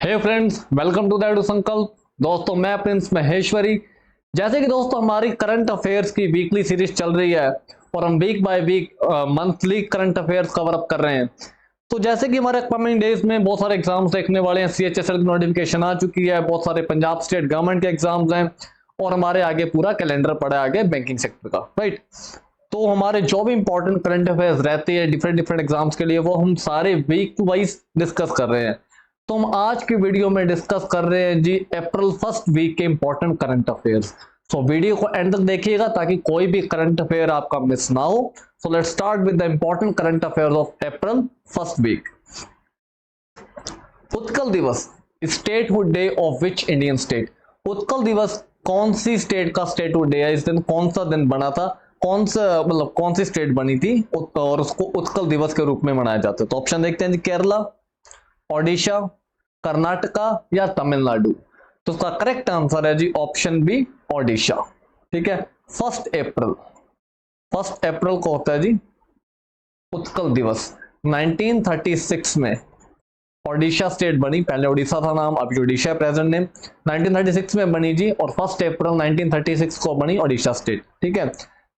Hey friends, welcome to that Sankalp. दोस्तों, मैं प्रिंस महेश्वरी। जैसे कि दोस्तों हमारी करंट अफेयर्स की वीकली सीरीज चल रही है और हम week by week monthly current affairs cover up कर रहे हैं। तो जैसे कि हमारे अपकमिंग डेज में बहुत सारे एग्जाम्स देखने वाले हैं। CHSL की नोटिफिकेशन आ चुकी है, बहुत सारे पंजाब स्टेट गवर्नमेंट के एग्जाम्स हैं और हमारे आगे पूरा कैलेंडर पड़ा है आगे बैंकिंग सेक्टर का, राइट। तो हमारे जो भी इंपॉर्टेंट करंट अफेयर्स रहते हैं डिफरेंट डिफरेंट एग्जाम्स के लिए, वो हम सारे वीक वाइज डिस्कस कर रहे हैं। तो हम आज की वीडियो में डिस्कस कर रहे हैं जी अप्रैल फर्स्ट वीक के important current affairs. So video को एंड तक देखिएगा ताकि कोई भी करंट अफेयर आपका मिस ना हो। So let's start with the important current affairs of April first week. Utkal Divas, statehood day of which Indian state. Utkal Divas कौन सी स्टेट का स्टेटहुड डे है? इस दिन कौन सा दिन बना था, कौन सा मतलब कौन सी स्टेट बनी थी और उसको उत्कल दिवस के रूप में मनाया जाता है? तो ऑप्शन देखते हैं जी, केरला, ओडिशा, कर्नाटका या तमिलनाडु। तो उसका करेक्ट आंसर है जी ऑप्शन बी, ओडिशा। ठीक है, फर्स्ट अप्रैल को होता है जी उत्कल दिवस। 1936 में ओडिशा स्टेट बनी, पहले ओडिशा था नाम, अभी ओडिशा प्रेजेंट नेम। 1936 में बनी जी और फर्स्ट अप्रैल 1936 को बनी ओडिशा स्टेट। ठीक है,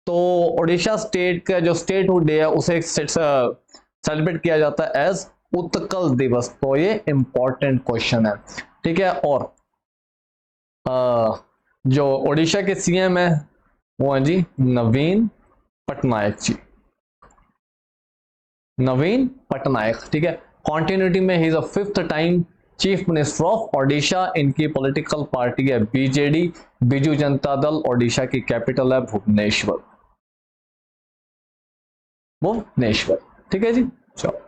तो ओडिशा स्टेट का जो स्टेटहुड डे है उसे सेलिब्रेट किया जाता है एज उत्कल दिवस। तो ये इंपॉर्टेंट क्वेश्चन है। ठीक है, और जो ओडिशा के CM है वो है जी नवीन पटनायक जी, नवीन पटनायक। ठीक है, कॉन्टिन्यूटी में he is a 5th time chief minister of Odisha. इनकी पॉलिटिकल पार्टी है BJD, बिजू जनता दल। ओडिशा की कैपिटल है भुवनेश्वर। ठीक है जी, चलो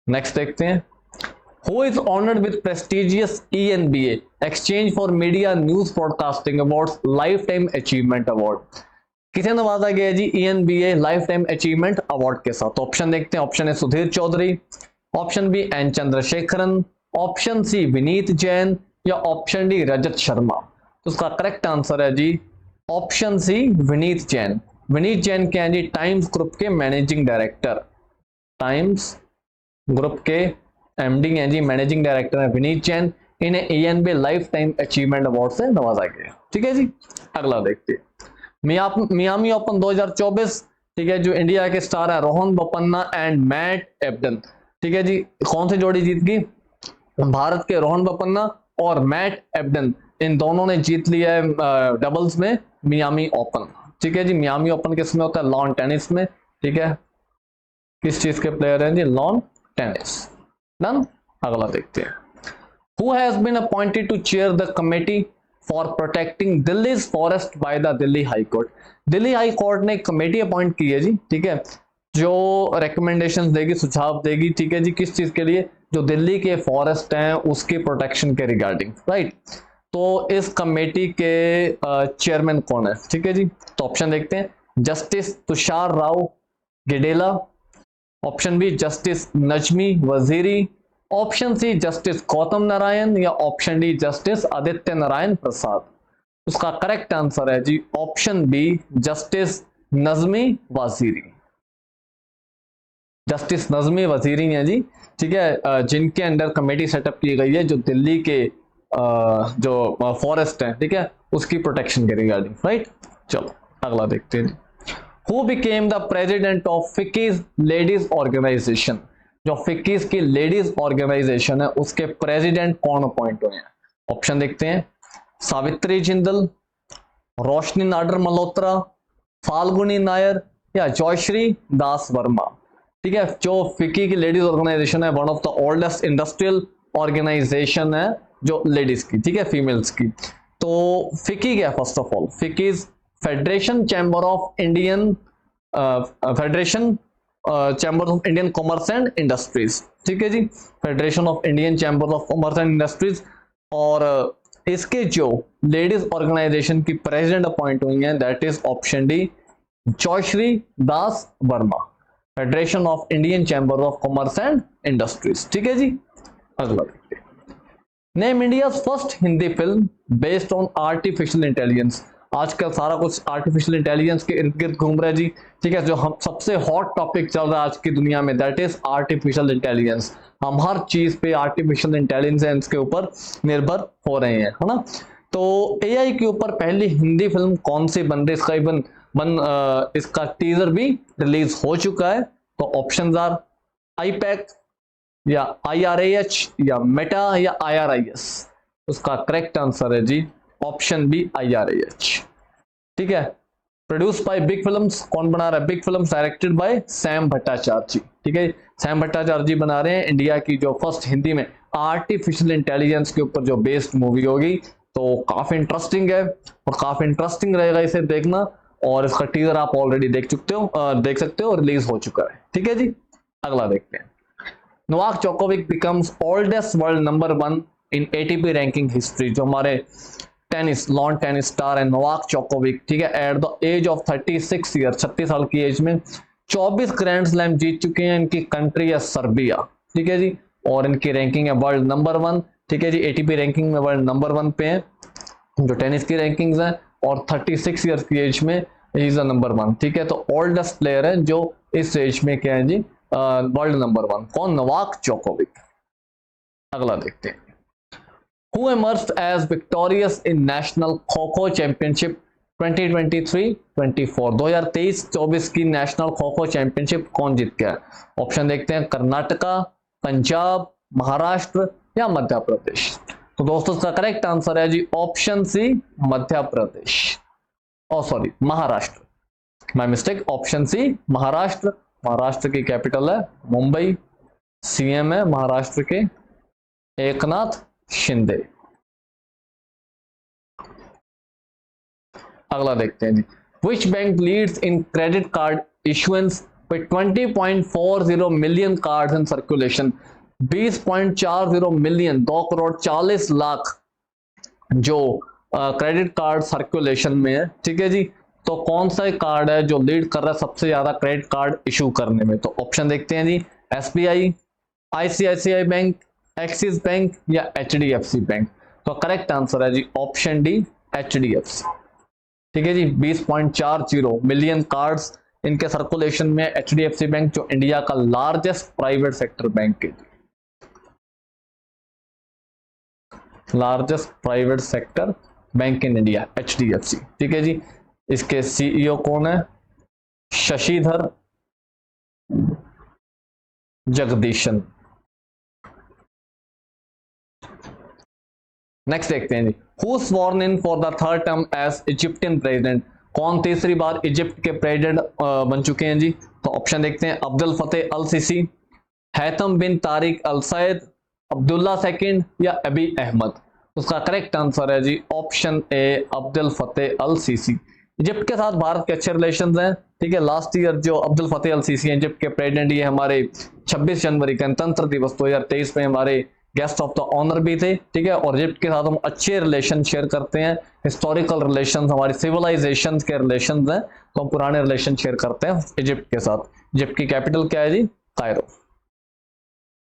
नेक्स्ट देखते हैं। Who is honored with prestigious ENBA, Exchange for Media News Broadcasting Awards Lifetime Achievement Award? किसे नवाजा गया जी ENBA Lifetime Achievement Award के साथ? ऑप्शन देखते हैं। Option A Sudhir Chaudhary, option B N Chandrasekaran, option C Vineet Jain या ऑप्शन डी रजत शर्मा। तो उसका करेक्ट आंसर है जी ऑप्शन सी, विनीत जैन। विनीत जैन के हैं जी टाइम्स ग्रुप के मैनेजिंग डायरेक्टर, टाइम्स ग्रुप के MD हैं जी, मैनेजिंग डायरेक्टर है विनीत जैन। इन्हें ENBA life time achievement award से नवाजा गया। ठीक है जी, अगला देखते हैं। Miami open 2024। ठीक है, जो इंडिया के स्टार है रोहन बोपन्ना एंड मैट एब्डन। ठीक है जी, कौन सी जोड़ी जीत गई? भारत के रोहन बोपन्ना और मैट एब्डन, इन दोनों ने जीत लिया है डबल्स में मियामी ओपन। ठीक है जी, मियामी ओपन किसमें होता है? लॉन टेनिस में। ठीक है, किस चीज के प्लेयर हैं जी? Lawn tennis. डन, अगला देखते हैं। Who has been appointed to chair the committee for protecting Delhi's forest by the Delhi High Court? Delhi high court ने एक कमेटी अपॉइंट की है जी, ठीक है, जो रिकमेंडेशंस देगी, सुझाव देगी। ठीक है जी, किस चीज के लिए? जो दिल्ली के फॉरेस्ट हैं उसके प्रोटेक्शन के रिगार्डिंग, राइट। तो इस कमेटी के चेयरमैन कौन है? ठीक है जी, तो ऑप्शन देखते हैं। Justice Tushar Rao Gidela, option B justice Najmi Waziri, option C justice Gautam Narayan या option D justice Aditya Narayan Prasad. उसका करेक्ट आंसर है जी option B, justice Najmi Waziri. Justice Najmi Waziri है जी, ठीक है, जिनके अंडर कमेटी सेटअप की गई है जो दिल्ली के जो फॉरेस्ट है, ठीक है, उसकी प्रोटेक्शन के रिगार्डिंग, राइट। चलो अगला देखते हैं। Who became the president of FICCI's Ladies Organization? जो FICCI's की लेडीज ऑर्गेनाइजेशन है उसके प्रेसिडेंट कौन अपॉइंट हुए हैं? ऑप्शन देखते हैं। सावित्री जिंदल, रोशनी नाडर मल्होत्रा, फाल्गुनी नायर या जयश्री दास वर्मा। ठीक है, जो FICCI की लेडीज ऑर्गेनाइजेशन है one of the oldest industrial organisation है जो लेडीज की, ठीक है, फीमेल्स की। तो FICCI क्या है? First of all FICCI federation chamber of Indian commerce and industries. ठीक है जी, federation of Indian chamber of commerce and industries. और इसके जो लेडीज ऑर्गेनाइजेशन की प्रेसिडेंट अपॉइंट हुई हैं that is option D, Jayashree Das Verma, federation of Indian chamber of commerce and industries. ठीक है जी, अगला देखते हैं। Name India first Hindi film based on artificial intelligence. आजकल सारा कुछ आर्टिफिशियल इंटेलिजेंस के इर्द गिर्द घूम रहा है जी। ठीक है, जो हम सबसे हॉट टॉपिक चल रहा है आज की दुनिया में, दैट इज आर्टिफिशियल इंटेलिजेंस। हम हर चीज पे आर्टिफिशियल इंटेलिजेंस के ऊपर निर्भर हो रहे हैं, है ना। तो एआई के ऊपर पहली हिंदी फिल्म कौन सी बन रही है, इसका इसका टीजर भी रिलीज हो चुका है। तो ऑप्शंस आर आईपैक या IRAH या मेटा या IRIS। उसका करेक्ट आंसर है जी ऑप्शन बी IRAH। ठीक है, प्रोड्यूस बाय बिग फिल्म्स, कौन बना रहा है big films, directed by Sam Bhattacharya ji. ठीक है, सैम भट्टाचार्य जी बना रहे हैं इंडिया की जो फर्स्ट हिंदी में आर्टिफिशियल इंटेलिजेंस के ऊपर जो बेस्ड मूवी होगी। तो काफी इंटरेस्टिंग है और काफी इंटरेस्टिंग रहेगा इसे देखना। और इसका टीजर आप ऑलरेडी देख सकते हो, रिलीज हो चुका है। ठीक है जी, अगला देखते हैं। Novak Djokovic becomes oldest world number 1 in ATP ranking history. जो हमारे लॉन टेनिस स्टार है नोवाक जोकोविक, ठीक है, at the age of 36 year, 36 साल की एज में 24 ग्रैंड स्लैम जीत चुके हैं। इनकी कंट्री है सर्बिया। ठीक है जी, और इनकी रैंकिंग है वर्ल्ड नंबर 1। ठीक है जी, ATP रैंकिंग में वर्ल्ड नंबर 1 पे है जो टेनिस की रैंकिंग्स है, और 36 ईयर्स की एज में इज नंबर 1। ठीक है, तो ओल्डेस्ट प्लेयर है जो इस एज में क्या है जी वर्ल्ड नंबर 1, कौन, नोवाक जोकोविक। अगला देखते हैं। Who emerged as victorious in National kho-kho championship 2023-24, 2023-24 की नेशनल खो-खो चैंपियनशिप कौन जीत गया? ऑप्शन देखते हैं, कर्नाटका, पंजाब, महाराष्ट्र या मध्य प्रदेश। तो दोस्तों इसका करेक्ट आंसर है जी option C Madhya Pradesh, sorry Maharashtra, my mistake, option C Maharashtra. Maharashtra की कैपिटल है मुंबई, CM है महाराष्ट्र के एकनाथ शिंदे। अगला देखते हैं जी। Which bank leads in credit card issuance with 20.40 million cards in circulation? 20.40 million, 2 crore 40 lakh जो क्रेडिट कार्ड सर्कुलेशन में है। ठीक है जी, तो कौन सा कार्ड है जो लीड कर रहा है सबसे ज्यादा क्रेडिट कार्ड इशू करने में? तो ऑप्शन देखते हैं जी, SBI, ICICI bank, axis bank या HDFC बैंक। तो करेक्ट आंसर है जी ऑप्शन डी HDFC। ठीक है जी, 20.40 मिलियन कार्ड्स इनके सर्कुलेशन में, HDFC बैंक जो इंडिया का लार्जेस्ट प्राइवेट सेक्टर बैंक है, largest private sector bank in India HDFC। ठीक है जी, इसके CEO कौन है? शशिधर जगदीशन। नेक्स्ट देखते हैं जी। Who sworn in for the third term as Egyptian president, कौन तीसरी बार इजिप्ट के प्रेसिडेंट बन चुके हैं जी? तो ऑप्शन देखते हैं, Abdul Fattah al Sisi, Haitham bin Tariq al Said, Abdullah second या अबी अहमद। उसका करेक्ट आंसर है जी option A Abdul Fattah al Sisi. Egypt के साथ भारत के अच्छे रिलेशंस हैं। ठीक है, लास्ट ईयर जो Abdul Fattah al Sisi Egypt के प्रेसिडेंट, ये हमारे 26 जनवरी गणतंत्र दिवस 2023 में हमारे गेस्ट ऑफ द ऑनर भी थे। ठीक है, और इजिप्ट के साथ हम अच्छे रिलेशन शेयर करते हैं, हिस्टोरिकल रिलेशंस, हमारी सिविलाइजेशन के रिलेशंस हैं, तो हम पुराने रिलेशन शेयर करते हैं इजिप्ट के साथ। इजिप्ट की कैपिटल क्या है जी? कायरो।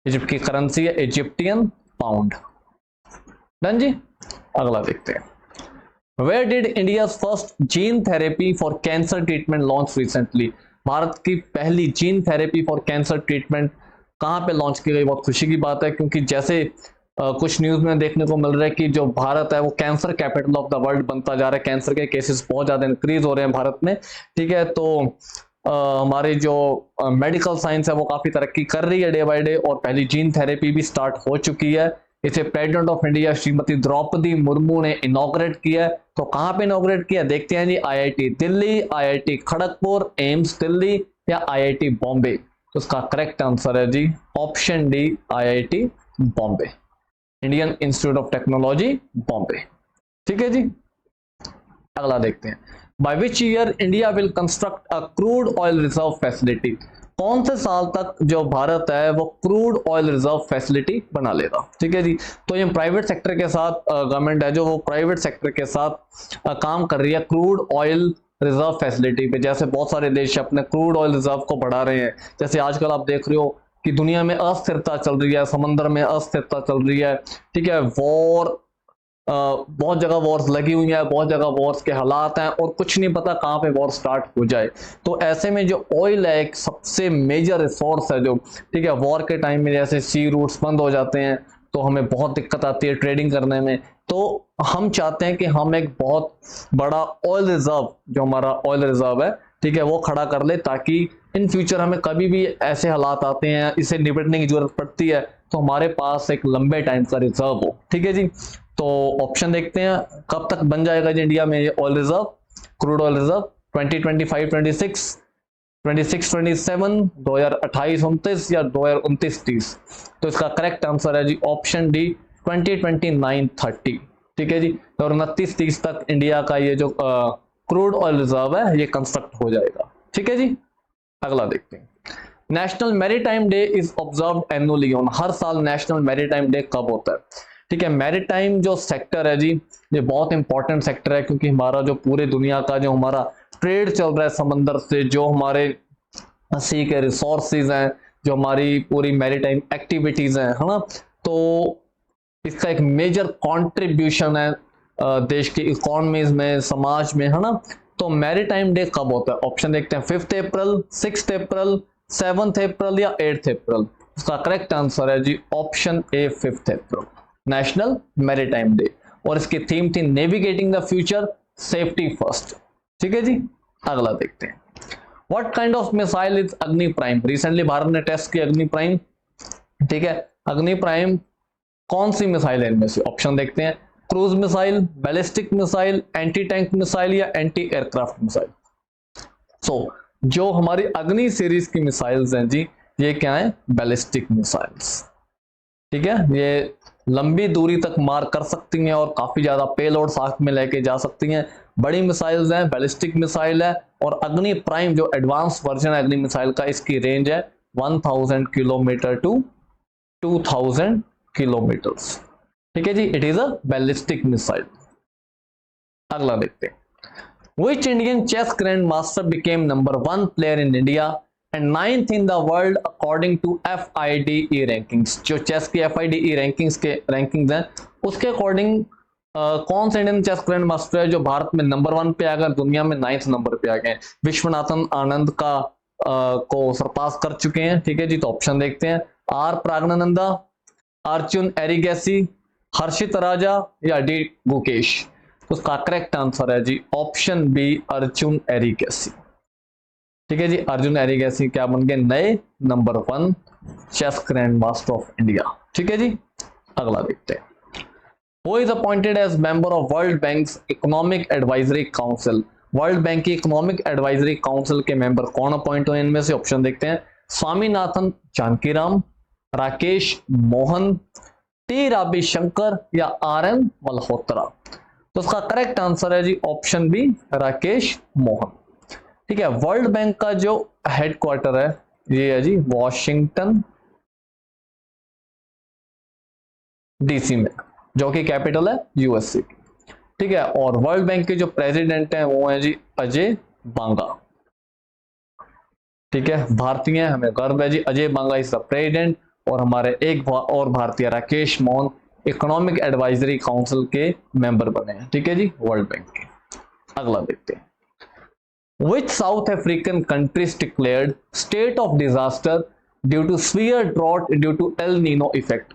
इजिप्ट की करेंसी है इजिप्टियन पाउंड। डन जी, अगला देखते हैं। Where did India's first gene therapy for cancer treatment launch recently? Bharat की पहली gene therapy for cancer treatment कहां पे लॉन्च की गई? बहुत खुशी की बात है, क्योंकि जैसे कुछ न्यूज में देखने को मिल रहा है कि जो भारत है वो cancer capital of the world बनता जा रहा है, कैंसर के केसेस बहुत ज्यादा इंक्रीज हो रहे हैं भारत में। ठीक है, तो हमारी जो मेडिकल साइंस है वो काफी तरक्की कर रही है डे बाय डे, और पहली जीन थेरेपी भी स्टार्ट हो चुकी है। इसे president of India Shrimati Droupadi Murmu ने इनॉग्रेट किया। तो कहां पे इनॉग्रेट किया देखते हैं जी, IIT Delhi, IIT Kharagpur, AIIMS Delhi या IIT बॉम्बे। तो उसका करेक्ट आंसर है जी option D IIT Bombay, Indian institute of technology Bombay. ठीक है जी, अगला देखते हैं। By which year India will construct a crude oil reserve facility? कौन से साल तक जो भारत है वो क्रूड ऑयल रिजर्व फैसिलिटी बना लेगा? ठीक है जी, तो ये प्राइवेट सेक्टर के साथ गवर्नमेंट है जो वो प्राइवेट सेक्टर के साथ काम कर रही है क्रूड ऑयल रिजर्व फैसिलिटी पे। जैसे बहुत सारे देश अपने क्रूड ऑयल रिजर्व को बढ़ा रहे हैं, जैसे आजकल आप देख रहे हो कि दुनिया में अस्थिरता चल रही है, समंदर में अस्थिरता चल रही है। ठीक है, वॉर बहुत जगह वॉर्स लगी हुई है, बहुत जगह वॉर्स के हालात हैं और कुछ नहीं पता कहाँ पे वॉर स्टार्ट हो जाए। तो ऐसे में जो ऑयल है एक सबसे मेजर रिसोर्स है जो, ठीक है, वॉर के टाइम में जैसे सी रूट्स बंद हो जाते हैं तो हमें बहुत दिक्कत आती है ट्रेडिंग करने में। तो हम चाहते हैं कि हम एक बहुत बड़ा ऑयल रिजर्व, जो हमारा ऑयल रिजर्व है, ठीक है, वो खड़ा कर ले, ताकि इन फ्यूचर हमें कभी भी ऐसे हालात आते हैं, इसे निपटने की जरूरत पड़ती है, तो हमारे पास एक लंबे टाइम का रिजर्व हो। ठीक है जी। तो ऑप्शन देखते हैं कब तक बन जाएगा जी इंडिया में ये oil reserve, crude oil reserve, 2025 26, 26 27, 2028 29 या 2029 30। तो इसका करेक्ट आंसर है जी ऑप्शन डी 2029 30। ठीक है जी। तो 29 30 तक इंडिया का ये जो क्रूड ऑयल रिजर्व है ये कंस्ट्रक्ट हो जाएगा। ठीक है जी। अगला देखते हैं, national maritime day is observed annually on, हर साल नेशनल मैरीटाइम डे कब होता है? ठीक है, मैरीटाइम जो सेक्टर है जी ये बहुत इंपॉर्टेंट सेक्टर है, क्योंकि हमारा जो पूरे दुनिया का जो हमारा ट्रेड चल रहा है समंदर से, जो हमारे सी के रिसोर्सेज हैं, जो हमारी पूरी मैरीटाइम एक्टिविटीज हैं, है ना, तो इसका एक मेजर कंट्रीब्यूशन है देश की इकोनॉमीज में, समाज में, है ना। तो मैरीटाइम डे कब होता है? ऑप्शन देखते हैं 5 अप्रैल, 6 अप्रैल, 7 अप्रैल या 8 अप्रैल। इसका करेक्ट आंसर है जी option A 5 April, national maritime day. और इसकी थीम थी navigating the future, safety first. ठीक है जी। अगला देखते हैं, what kind of missile is Agni prime? Recently Bharat ने टेस्ट की अग्नि प्राइम। ठीक है, अग्नि प्राइम कौन सी मिसाइल है इनमें से? ऑप्शन देखते हैं, cruise missile, ballistic missile, anti tank missile या एंटी एयरक्राफ्ट मिसाइल। सो जो हमारी अग्नि सीरीज की मिसाइल्स हैं जी ये क्या है? Ballistic missiles. ठीक है, ये लंबी दूरी तक मार कर सकती हैं और काफी ज्यादा पेलोड साथ में लेके जा सकती हैं। बड़ी मिसाइल्स हैं, बैलिस्टिक मिसाइल है, और अग्नि प्राइम जो एडवांस वर्जन है अग्नि मिसाइल का, इसकी रेंज है 1000 किलोमीटर टू 2000 किलोमीटर्स। ठीक है जी, it is a ballistic missile. अगला देखते हैं, Which Indian chess grandmaster became #1 player in India and 9th in the world according to FIDE rankings? जो चेस की FIDE रैंकिंग्स हैं उसके अकॉर्डिंग कौन सा इंडियन चेस ग्रैंड मास्टर है जो भारत में #1 पे आ गए, दुनिया में 9th नंबर पे आ गए? विश्वनाथन आनंद का को सरपास कर चुके हैं। ठीक है जी। तो ऑप्शन देखते हैं, आर प्राज्ञानंदा, अर्जुन एरिगेसी, हर्षित राजा या डी गुकेश। तो उसका करेक्ट आंसर है जी ऑप्शन बी अर्जुन एरिगेसी। ठीक है जी, अर्जुन एरिगेसी क्या बन गए? नए #1 chess grand master of India. ठीक है जी। अगला देखते हैं, Who is appointed as member of World Bank's Economic Advisory Council? World bank की इकोनॉमिक एडवाइजरी काउंसिल के मेंबर कौन अपॉइंट हुए? इनमें से ऑप्शन देखते हैं, स्वामीनाथन जानकीराम, राकेश मोहन, टी रविशंकर या RM मल्होत्रा। तो उसका करेक्ट आंसर है जी ऑप्शन बी राकेश मोहन। ठीक है, वर्ल्ड बैंक का जो हेडक्वार्टर है ये है जी वॉशिंगटन DC में, जो कि कैपिटल है USA की। ठीक है, और वर्ल्ड बैंक के जो प्रेसिडेंट हैं वो है जी अजय बांगा। ठीक है, भारतीय हैं, हमें गर्व है जी, अजय बांगा इज द प्रेसिडेंट, और हमारे एक और भारतीय Rakesh Mohan economic advisory council के मेंबर बने हैं। ठीक है जी, वर्ल्ड बैंक के। अगला देखते हैं, Which South African countries declared state of disaster due to severe drought due to El Nino effect?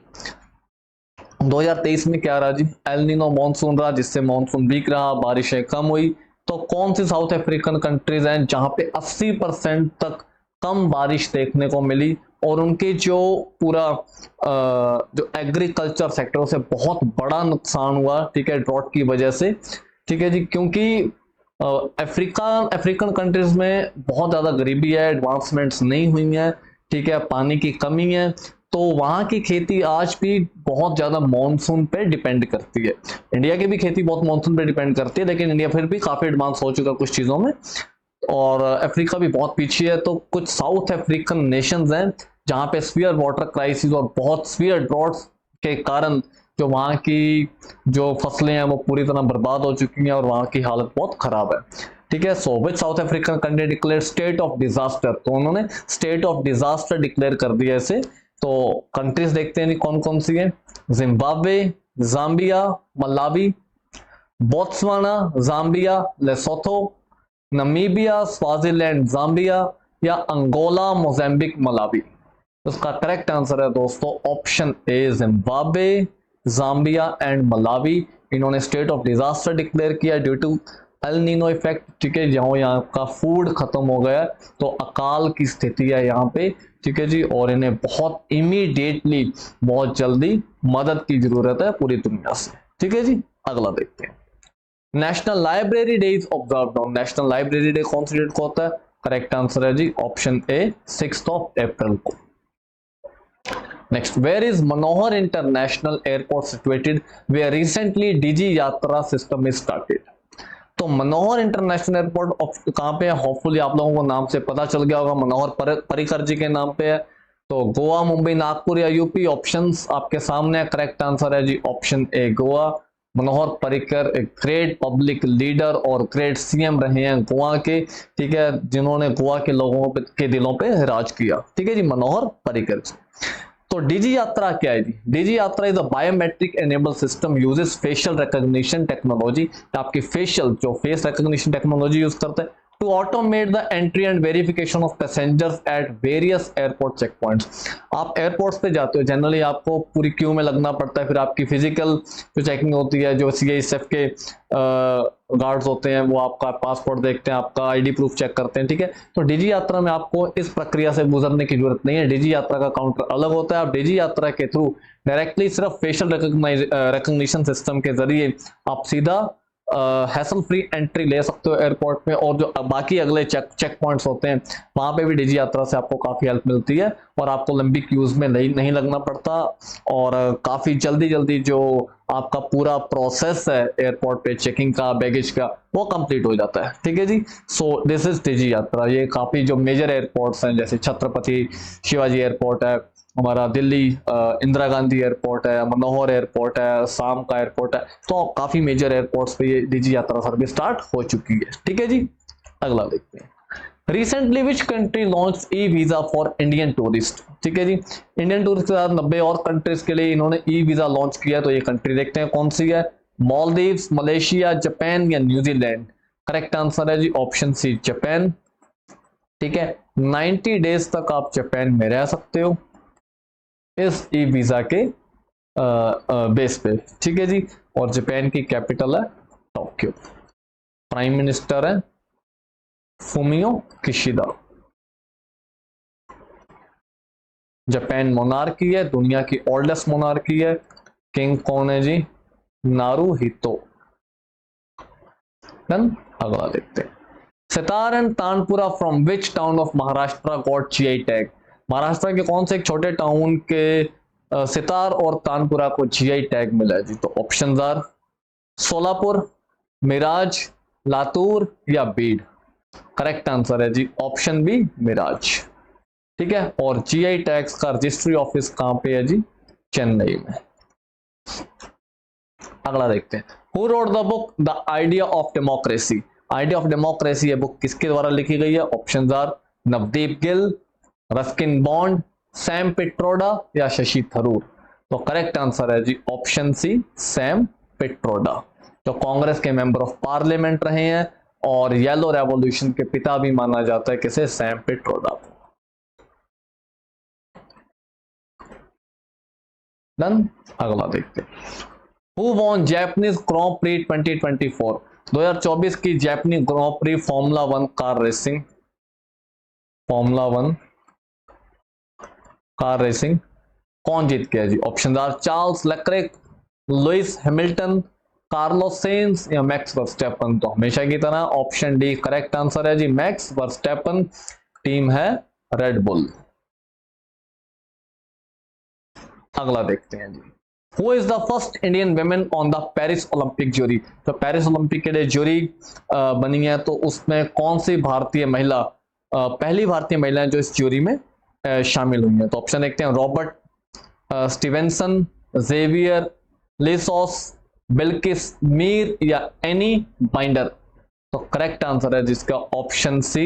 2023 में क्या रहा जी? एल नीनो मॉनसून रहा, जिससे मॉनसून वीक रहा, बारिशें कम हुई। तो कौन सी साउथ अफ्रीकन कंट्रीज हैं जहां पे 80% तक कम बारिश देखने को मिली, और उनके जो पूरा जो एग्रीकल्चर सेक्टर से बहुत बड़ा नुकसान हुआ, ठीक है, ड्रॉट की वजह से। ठीक है जी, क्योंकि अफ्रीकन कंट्रीज में बहुत ज्यादा गरीबी है, एडवांसमेंट्स नहीं हुई है, ठीक है, पानी की कमी है, तो वहां की खेती आज भी बहुत ज्यादा मॉनसून पे डिपेंड करती है। इंडिया की भी खेती बहुत मॉनसून पे डिपेंड करती है, लेकिन इंडिया फिर भी काफी एडवांस हो चुका है कुछ चीजों में, और अफ्रीका भी बहुत पीछे है। तो कुछ साउथ अफ्रीकन नेशंस हैं जहां पे स्फीयर वाटर क्राइसिस और बहुत स्फीयर ड्रॉट्स के कारण जो वहां की जो फसलें हैं वो पूरी तरह बर्बाद हो चुकी हैं और वहां की हालत बहुत खराब है। ठीक है, so which South African country declare state of disaster? तो उन्होंने स्टेट ऑफ डिजास्टर डिक्लेयर कर दिया इसे तो कंट्रीज देखते हैं कौन कौन सी है। Zimbabwe, Zambia, Malawi, Botswana, Zambia, Lesotho, Namibia, Swaziland, Zambia या अंगोला, मोजाम्बिक, मलावी। उसका करेक्ट आंसर है दोस्तों option A, Zimbabwe, Zambia and Malawi. इन्होंने स्टेट ऑफ डिजास्टर डिक्लेयर किया due to El Nino effect, ठीक है, जहां यहाँ का फूड खत्म हो गया तो अकाल की स्थिति है यहाँ पे, ठीक है जी, और इन्हें बहुत इमीडिएटली बहुत जल्दी मदद की जरूरत है पूरी दुनिया से, ठीक है जी। अगला देखते हैं। National library day is observed on, national library day कौन सी डेट को होता है? करेक्ट आंसर है जी ऑप्शन ए, 6 अप्रैल को। Next, where is Manohar international airport situated where recently Digi Yatra system is started. तो मनोहर इंटरनेशनल एयरपोर्ट कहां पे है? होपफुली आप लोगों को नाम से पता चल गया होगा, मनोहर पर्रिकर जी के नाम पे है। तो गोवा, मुंबई, नागपुर या यूपी? ऑप्शंस आपके सामने है, करेक्ट आंसर है जी ऑप्शन ए, गोवा। मनोहर पर्रिकर एक ग्रेट पब्लिक लीडर और ग्रेट सीएम रहे हैं गोवा के, ठीक है, जिन्होंने गोवा के लोगों के दिलों पे राज किया, ठीक है जी, मनोहर पर्रिकर जी। तो डीजी यात्रा क्या है जी? Digi Yatra is a biometric enable system uses facial recognition technology, आपकी फेशियल जो फेस रिकॉग्निशन टेक्नोलॉजी यूज करते हैं to automate the entry and verification of passengers at various airport check points. आप एयरपोर्ट्स पे जाते हो, जनरली आपको पूरी क्यू में लगना पड़ता है, फिर आपकी फिजिकल जो चेकिंग होती है, जो सीआईएसएफ के गार्ड्स होते हैं वो आपका पासपोर्ट देखते हैं, आपका आईडी प्रूफ चेक करते हैं, ठीक है। तो डीजी यात्रा में आपको इस प्रक्रिया से गुजरने की जरूरत नहीं है, डीजी यात्रा का काउंटर अलग होता है। आप डीजी यात्रा के थ्रू डायरेक्टली सिर्फ फेशियल रिकॉग्निशन सिस्टम के जरिए आप सीधा हैसल फ्री एंट्री ले सकते हो एयरपोर्ट में, और जो बाकी अगले चेक पॉइंट्स होते हैं वहां पे भी डीजी यात्रा से आपको काफी हेल्प मिलती है और आपको लंबी क्यूज में नहीं लगना पड़ता, और काफी जल्दी जो आपका पूरा प्रोसेस है एयरपोर्ट पे चेकिंग का, बैगेज का, वो कंप्लीट हो जाता है, ठीक है जी। सो दिस इज डीजी यात्रा। ये काफी जो मेजर एयरपोर्ट्स हैं जैसे छत्रपति शिवाजी एयरपोर्ट है, हमारा दिल्ली इंदिरा गांधी एयरपोर्ट है, मनोहर एयरपोर्ट है, शाम का एयरपोर्ट है, तो काफी मेजर एयरपोर्ट्स पे ये डीजी यात्रा सर्विस स्टार्ट हो चुकी है, ठीक है जी। अगला देखते हैं। Recently which country launch e visa for Indian tourist, ठीक है जी। इंडियन टूरिस्ट के साथ 90 और कंट्रीज के लिए इन्होंने ई वीजा लॉन्च किया, तो ये कंट्री देखते हैं कौन सी है। मालदीव्स, मलेशिया, जापान या न्यूजीलैंड? करेक्ट आंसर है जी ऑप्शन सी, जापान, ठीक है। 90 डेज तक आप जापान में रह सकते हो इस ई वीजा के बेस पे, ठीक है जी। और जापान की कैपिटल है टोक्यो, प्राइम मिनिस्टर है फुमियो किशिदा। जापान मोनार्की है, दुनिया की ओल्डेस्ट मोनार्की है। किंग कौन है जी? नारुहितो। डन। अगला देखते हैं। Sitar and tanpura from which town of Maharashtra got GI tag? Maharashtra के कौन से एक छोटे टाउन के सितार और तानपुरा को जीआई टैग मिला है जी? तो ऑप्शंस आर सोलापुर, मिराज, लातूर या बीड? करेक्ट आंसर है जी ऑप्शन बी, मिराज, ठीक है। और जीआई टैग्स का रजिस्ट्री ऑफिस कहां पे है जी? चेन्नई में। अगला देखते हैं। Who wrote the book the idea of democracy? Idea of democracy ये बुक किसके द्वारा लिखी गई है? Options are Navdeep Gill, Ruskin Bond, Sam Pitroda या शशि थरूर? तो करेक्ट आंसर है जी ऑप्शन सी, सैम पिट्रोडा, जो कांग्रेस के मेंबर ऑफ पार्लियामेंट रहे हैं और येलो रेवोल्यूशन के पिता भी माना जाता है किसे? सैम पिट्रोडा को। डन। अगला देखते हैं। Who won Japanese grand prix 2024? 2024 की Japanese grand prix formula 1 car racing, formula 1 car racing कौन जीत गया जी? Option are Charles Leclerc, Lewis Hamilton, Carlos Sainz या मैक्स वर्स्टेपन? तो हमेशा की तरह ऑप्शन डी करेक्ट आंसर है जी, मैक्स वर्स्टेपन। टीम है रेड बुल। अगला देखते हैं जी। Who is the first Indian woman on the Paris Olympic jury? तो पेरिस ओलंपिक के लिए ज्यूरी बनी है, तो उसमें कौन सी भारतीय महिला पहली भारतीय महिला जो इस ज्यूरी में शामिल हुई है? तो ऑप्शन देखते हैं। Robert Stevenson, Xavier Lesos, Bilkis Mir या एनी बाइंडर? तो करेक्ट आंसर है जिसका ऑप्शन सी,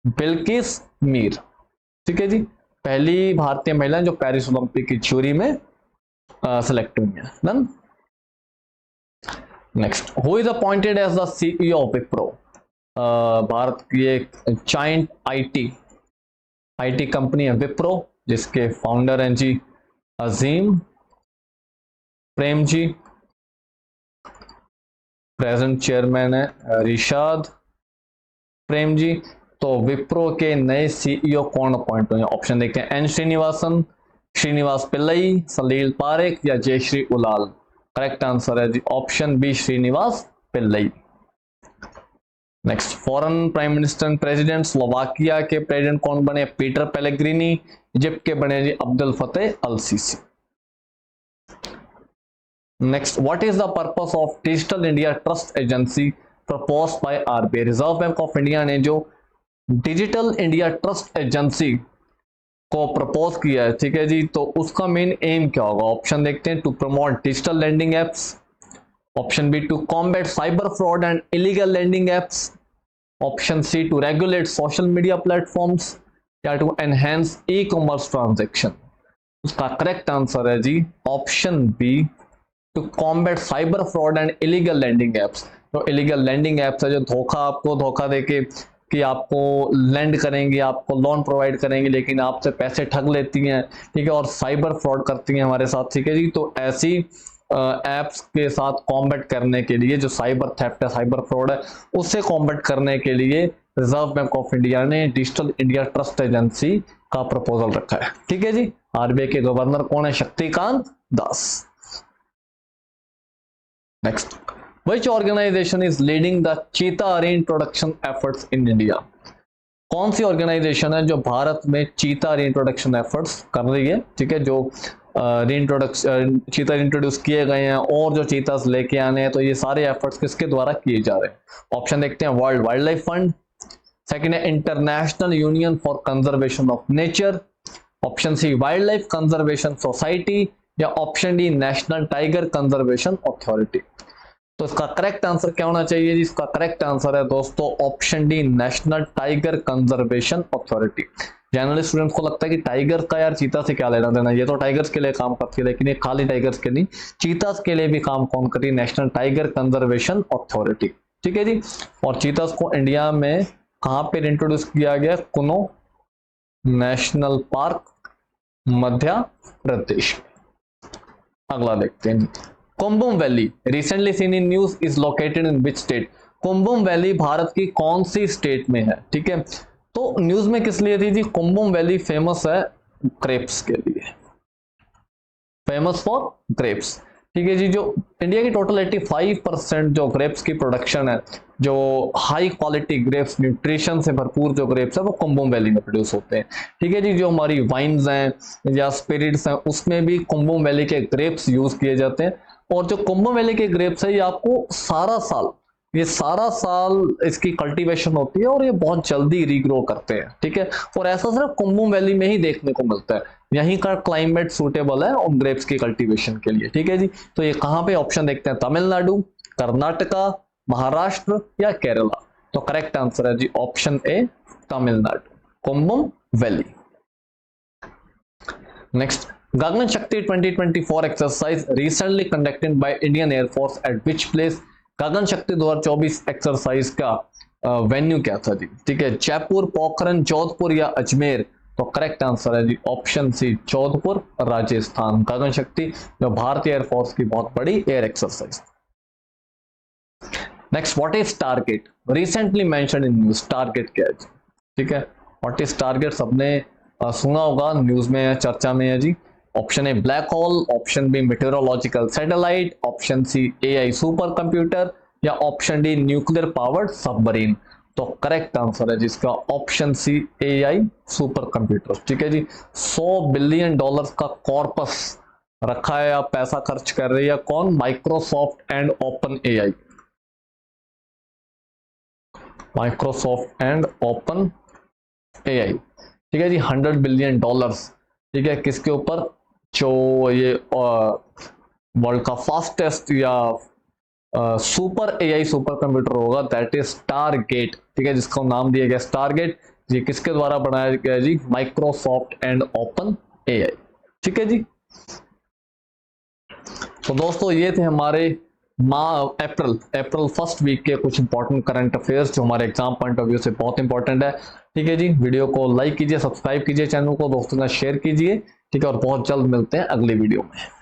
बिल्किस मीर, ठीक है जी। पहली भारतीय महिला जो पेरिस ओलंपिक की ज्यूरी में सेलेक्ट हुई है। Done. Next, who is appointed as the CEO of Wipro? Bharat की एक जायंट आईटी कंपनी है विप्रो, जिसके फाउंडर हैं जी अजीम प्रेम जी, प्रेजेंट चेयरमैन है रिशाद प्रेम जी। तो विप्रो के नए सीईओ कौन अपॉइंट हुए? ऑप्शन देखते हैं, एन श्रीनिवासन, श्रीनिवास पिल्लई, सलील पारेख या जयश्री उलाल। करेक्ट आंसर है जी option B, Srinivas Pillai. Next, foreign prime minister and president, Slovakia के प्रेसिडेंट कौन बने? Peter Pellegrini. इजिप्ट के बने जी Abdul Fattah al Sisi. Next, what is the purpose of digital India trust agency proposed by RBI? Reserve bank of India ने जो digital India trust agency को propose किया है, ठीक है जी, तो उसका मेन एम क्या होगा? ऑप्शन देखते हैं, to promote digital lending apps, option B to combat cyber fraud and illegal lending apps, option C to regulate social media platforms, या to enhance e commerce transaction. उसका करेक्ट आंसर है जी option B, to combat cyber fraud and illegal lending apps. तो illegal lending apps है जो धोखा देके कि आपको लैंड करेंगे, आपको लोन प्रोवाइड करेंगे, लेकिन आपसे पैसे ठग लेती हैं, ठीक है, और साइबर फ्रॉड करती हैं हमारे साथ, ठीक है जी। तो ऐसी एप्स के साथ कॉम्बैट करने के लिए, जो साइबर थेफ्ट है, साइबर फ्रॉड है, उससे कॉम्बैट करने के लिए रिजर्व बैंक ऑफ इंडिया ने डिजिटल इंडिया ट्रस्ट एजेंसी का प्रपोजल रखा है, ठीक है जी। आरबीआई के गवर्नर कौन है? Shaktikanta Das. Next, which organization is leading the cheetah reintroduction efforts in India? कौन सी ऑर्गेनाइजेशन है जो भारत में चीता रीइंट्रोडक्शन एफर्ट्स कर रही है, ठीक है, जो चीता इंट्रोड्यूस किए गए हैं और जो चीतास लेके आने हैं, तो ये सारे एफर्ट्स किसके द्वारा किए जा रहे हैं? ऑप्शन देखते हैं, world wild life fund, second है international union for conservation of nature, option C wild life conservation society, या option D national tiger conservation authority. तो इसका करेक्ट आंसर क्या होना चाहिए जी? इसका करेक्ट आंसर है दोस्तों option D, national tiger conservation authority. Generally students को लगता है कि टाइगर का यार चीता से क्या लेना देना, ये तो टाइगर्स के लिए काम करती है, लेकिन ये खाली टाइगर्स के नहीं, चीतास के लिए भी काम कौन कर रही है? नेशनल टाइगर कंजर्वेशन अथॉरिटी, ठीक है जी। और चीतास को इंडिया में कहां पे इंट्रोड्यूस किया गया? कुनो नेशनल पार्क, मध्य प्रदेश। अगला देखते हैं, Kumbum valley recently seen in news is located in which state? Kumbum valley Bharat की कौन सी स्टेट में है, ठीक है। तो न्यूज में किस लिए थी जी? कुंभम वैली फेमस है ग्रेप्स के लिए, फेमस फॉर ग्रेप्स, ठीक है जी। जो इंडिया की टोटल 85% जो ग्रेप्स की प्रोडक्शन है, जो हाई क्वालिटी ग्रेप्स, न्यूट्रिशन से भरपूर जो ग्रेप्स है, वो कुंभम वैली में प्रोड्यूस होते हैं, ठीक है जी। जो हमारी वाइन्स हैं या स्पिरिट्स हैं, उसमें भी कुंभम वैली के ग्रेप्स यूज किए जाते हैं। और जो कुंभम वैली के ग्रेप्स है, ये आपको सारा साल इसकी कल्टीवेशन होती है और ये बहुत जल्दी रीग्रो करते हैं, ठीक है। और ऐसा सिर्फ कुंभम वैली में ही देखने को मिलता है, यहीं का क्लाइमेट सूटेबल है उन ग्रेप्स की कल्टीवेशन के लिए, ठीक है जी। तो ये कहां पे? ऑप्शन देखते हैं, तमिलनाडु, कर्नाटका, महाराष्ट्र या केरला। तो करेक्ट आंसर है जी option A, Tamil Nadu, Kumbham valley. Next, Gagan Shakti 2024 exercise recently conducted by Indian air force at which place? Gagan Shakti 2024 exercise का वेन्यू क्या था जी? ठीक है, जयपुर, पोखरन, जोधपुर या अजमेर। तो करेक्ट आंसर है जी ऑप्शन सी, जोधपुर, राजस्थान। गगन शक्ति जो भारतीय एयरफोर्स की बहुत बड़ी air exercise. Next, what is target? Recently mentioned in news. Target क्या है जी? ठीक है, व्हाट इज टारगेट सबने सुना होगा, न्यूज में चर्चा में है जी। Option A black hole, option B meteorological satellite, option C AI super computer या option D nuclear powered submarine. तो करेक्ट आंसर है जिसका option C, AI super computer. ठीक है जी, $100 बिलियन का कॉर्पस रखा है या पैसा खर्च कर रही है कौन? Microsoft and Open AI. Microsoft and Open AI, ठीक है जी, $100 बिलियन। ठीक है, किसके ऊपर? जो ये वर्ल्ड का फास्टेस्ट या सुपर एआई सुपर कंप्यूटर होगा, दैट इज स्टारगेट। ठीक है, जिसका नाम दिया गया स्टारगेट। ये किसके द्वारा बनाया गया है जी? Microsoft and Open AI. ठीक है जी। तो दोस्तों ये थे हमारे अप्रैल फर्स्ट वीक के कुछ इंपॉर्टेंट करंट अफेयर्स जो हमारे एग्जाम पॉइंट ऑफ व्यू से बहुत इंपॉर्टेंट है। ठीक है जी, वीडियो को लाइक कीजिए, सब्सक्राइब कीजिए, चैनल को दोस्तों का शेयर कीजिए। ठीक है, और बहुत जल्द मिलते हैं अगली वीडियो में।